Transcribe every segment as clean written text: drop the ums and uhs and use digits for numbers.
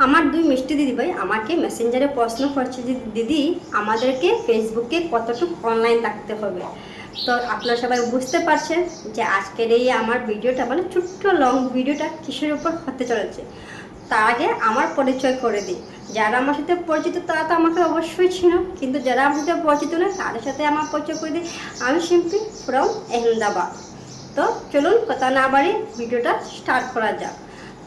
আমার দুই মিষ্টি দিদিভাই আমাকে মেসেঞ্জারে প্রশ্ন করছে যে দিদি আমাদেরকে ফেসবুকে কতটুকু অনলাইন থাকতে হবে। তো আপনারা সবাই বুঝতে পারছেন যে আজকের এই আমার ভিডিওটা মানে ছোট্ট লং ভিডিওটা কিসের উপর হতে চলেছে। তার আগে আমার পরিচয় করে দিই। যারা আমার সাথে পরিচিত তারা তো আমাকে অবশ্যই ছিল, কিন্তু যারা আমার সাথে পরিচিত না তাদের সাথে আমার পরিচয় করে দিই। আমি সিম্পি ফ্রম আহমেদাবাদ। তো চলুন কথা না বাড়ি ভিডিওটা স্টার্ট করা যাক।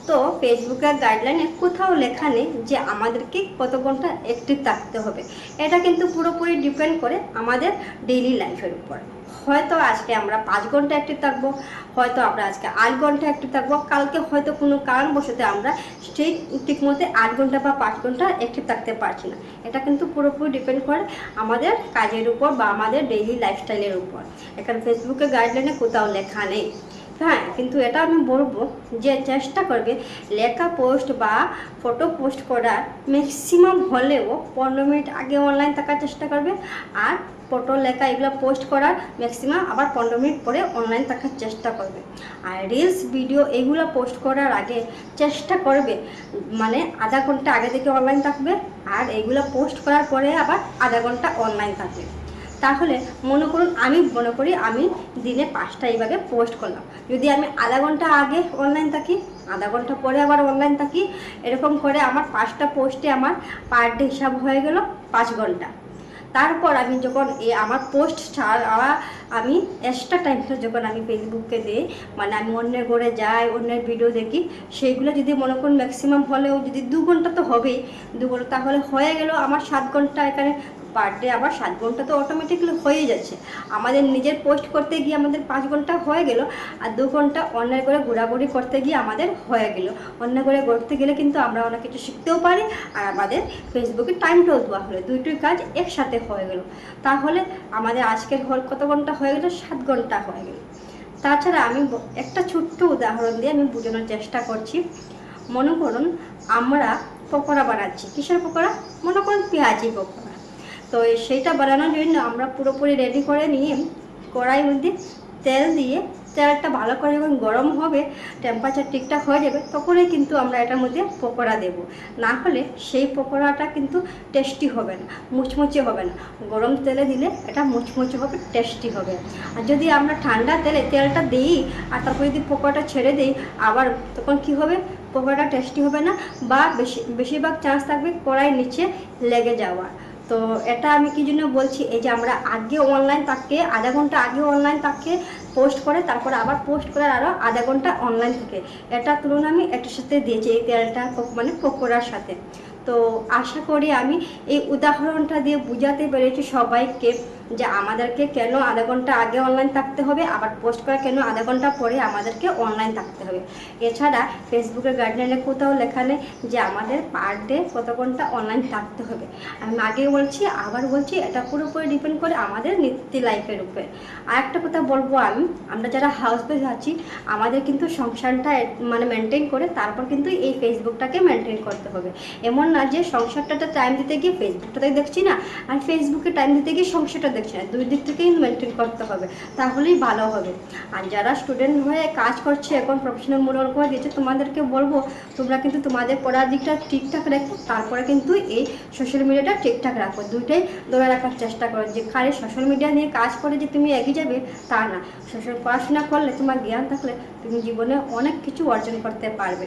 তো ফেসবুকের গাইডলাইনে কোথাও লেখা নেই যে আমাদেরকে কত ঘন্টা অ্যাক্টিভ থাকতে হবে। এটা কিন্তু পুরোপুরি ডিপেন্ড করে আমাদের ডেইলি লাইফের উপর। হয়তো আজকে আমরা 5 ঘন্টা অ্যাক্টিভ থাকবো, হয়তো আমরা আজকে 8 ঘন্টা অ্যাক্টিভ থাকবো, কালকে হয়তো কোনো কারণবশত আমরা সেই ঠিকমতো 8 ঘন্টা বা 5 ঘন্টা অ্যাক্টিভ থাকতে পারছি না। এটা কিন্তু পুরোপুরি ডিপেন্ড করে আমাদের কাজের উপর বা আমাদের ডেইলি লাইফস্টাইলের উপর। এখানে ফেসবুকের গাইডলাইনে কোথাও লেখা নেই। হ্যাঁ, কিন্তু এটা আমি বলবো যে চেষ্টা করবে লেখা পোস্ট বা ফটো পোস্ট করার ম্যাক্সিমাম হলেও 15 মিনিট আগে অনলাইন থাকার চেষ্টা করবে, আর ফটো লেখা এগুলো পোস্ট করার ম্যাক্সিমাম আবার 15 মিনিট পরে অনলাইন থাকার চেষ্টা করবে। আর রিলস ভিডিও এগুলো পোস্ট করার আগে চেষ্টা করবে মানে আধা ঘন্টা আগে থেকে অনলাইন থাকবে, আর এগুলো পোস্ট করার পরে আবার আধা ঘন্টা অনলাইন থাকবে। তাহলে মনে করুন আমি মনে করি আমি দিনে 5টা এইভাবে পোস্ট করলাম। যদি আমি আধা ঘন্টা আগে অনলাইন থাকি, আধা ঘন্টা পরে আবার অনলাইন থাকি, এরকম করে আমার 5টা পোস্টে আমার পার ডে হিসাব হয়ে গেল 5 ঘন্টা। তারপর আমি যখন আমার পোস্ট আমি এক্সট্রা টাইমটা যখন আমি ফেসবুককে দিই, মানে আমি অন্যের ঘরে যাই, অন্যের ভিডিও দেখি, সেইগুলো যদি মনে করুন ম্যাক্সিমাম হলেও যদি 2 ঘন্টা তো হবেই, 2 ঘন্টা তাহলে হয়ে গেল আমার 7 ঘন্টা। এখানে পার ডে আবার 7 ঘন্টা তো অটোমেটিকলি হয়েই যাচ্ছে। আমাদের নিজের পোস্ট করতে গিয়ে আমাদের 5 ঘন্টা হয়ে গেল, আর 2 ঘন্টা অন্যের করে ঘোরাঘুরি করতে গিয়ে আমাদের হয়ে গেল। অন্য করে ঘুরতে গেলে কিন্তু আমরা অনেক কিছু শিখতেও পারি, আর আমাদের ফেসবুকে টাইমটাও দেওয়া হলো, দুইটোই কাজ একসাথে হয়ে গেল। তাহলে আমাদের আজকের কত ঘন্টা হয়ে গেল? 7 ঘন্টা হয়ে গেল। তাছাড়া আমি একটা ছোট্ট উদাহরণ দিয়ে আমি বোঝানোর চেষ্টা করছি। মনে করুন আমরা পকোড়া বানাচ্ছি। কিসের পকোড়া? মনে করুন পেঁয়াজি পকোড়া। তো সেইটা বানানোর জন্য আমরা পুরোপুরি রেডি করে নিয়ে কড়াইয়ের মধ্যে তেল দিয়ে, তেলটা ভালো করে যখন গরম হবে, টেম্পারেচার ঠিকঠাক হয়ে যাবে, তখনই কিন্তু আমরা এটার মধ্যে পকোড়া দেব। না হলে সেই পকোড়াটা কিন্তু টেস্টি হবে না, মুচমুচে হবে না। গরম তেলে দিলে এটা মুচমুচে হবে, টেস্টি হবে। আর যদি আমরা ঠান্ডা তেলে তেলটা দিই আর তারপর যদি পকোড়াটা ছেড়ে দিই, আবার তখন কি হবে? পকোড়াটা টেস্টি হবে না, বা বেশিরভাগ চান্স থাকবে কড়াই নিচে লেগে যাওয়ার। তো এটা আমি কি জন্য বলছি, এই যে আমরা আগে অনলাইন থাকে, আধা ঘন্টা আগে অনলাইন থাকে পোস্ট করে, তারপর আবার পোস্ট করার আরও আধা ঘন্টা অনলাইন থাকে, এটা তুলনা আমি এটার সাথে দিয়েছি, এই তেলটা মানে পকোড়ার সাথে। তো আশা করি আমি এই উদাহরণটা দিয়ে বোঝাতে পেরেছি সবাইকে যে আমাদেরকে কেন আধা ঘন্টা আগে অনলাইন থাকতে হবে, আবার পোস্ট করা কেন আধা ঘন্টা পরে আমাদেরকে অনলাইন থাকতে হবে। এছাড়া ফেসবুকের গাইডলাইনে কোথাও লেখা নেই যে আমাদের পার ডে কত ঘন্টা অনলাইন থাকতে হবে। আমি আগে বলছি, আবার বলছি, এটা পুরোপুরি ডিপেন্ড করে আমাদের নিত্য লাইফের উপরে। আর একটা কথা বলবো, আমরা যারা হাউস ওয়াইফ আছি, আমাদের কিন্তু সংসারটা মানে মেনটেন করে তারপর কিন্তু এই ফেসবুকটাকে মেনটেন করতে হবে। এমন না যে সংসারটাতে টাইম দিতে গিয়ে ফেসবুকটাতে দেখছি না, আর ফেসবুকে টাইম দিতে গিয়ে সংসারটা দেখছি না, দুই দিক থেকেই মেনটেন করতে হবে, তাহলেই ভালো হবে। আর যারা স্টুডেন্ট হয়ে কাজ করছে, এখন প্রফেশনাল মোড় করে দিয়েছে, তোমাদেরকে বলবো তোমরা কিন্তু তোমাদের পড়ার দিকটা ঠিকঠাক রেখো, তারপরে কিন্তু এই সোশ্যাল মিডিয়াটা ঠিকঠাক রাখো। দুইটাই ধরে রাখার চেষ্টা করো, যে খালি সোশ্যাল মিডিয়া নিয়ে কাজ করে যে তুমি এগিয়ে যাবে তা না। পড়াশোনা করলে, তোমার জ্ঞান থাকলে তুমি জীবনে অনেক কিছু অর্জন করতে পারবে।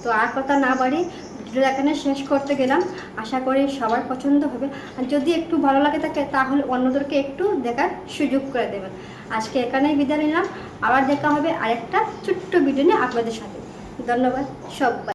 তো আর কথা না বাড়ি ভিডিওটা এখানে শেষ করতে গেলাম। আশা করি সবার পছন্দ হবে, আর যদি একটু ভালো লাগে থাকে তাহলে অন্যদেরকে একটু দেখার সুযোগ করে দেবেন। আজকে এখানেই বিদায় নিলাম, আবার দেখা হবে আরেকটা ছোট্ট ভিডিও নিয়ে আপনাদের সাথে। ধন্যবাদ সবাই।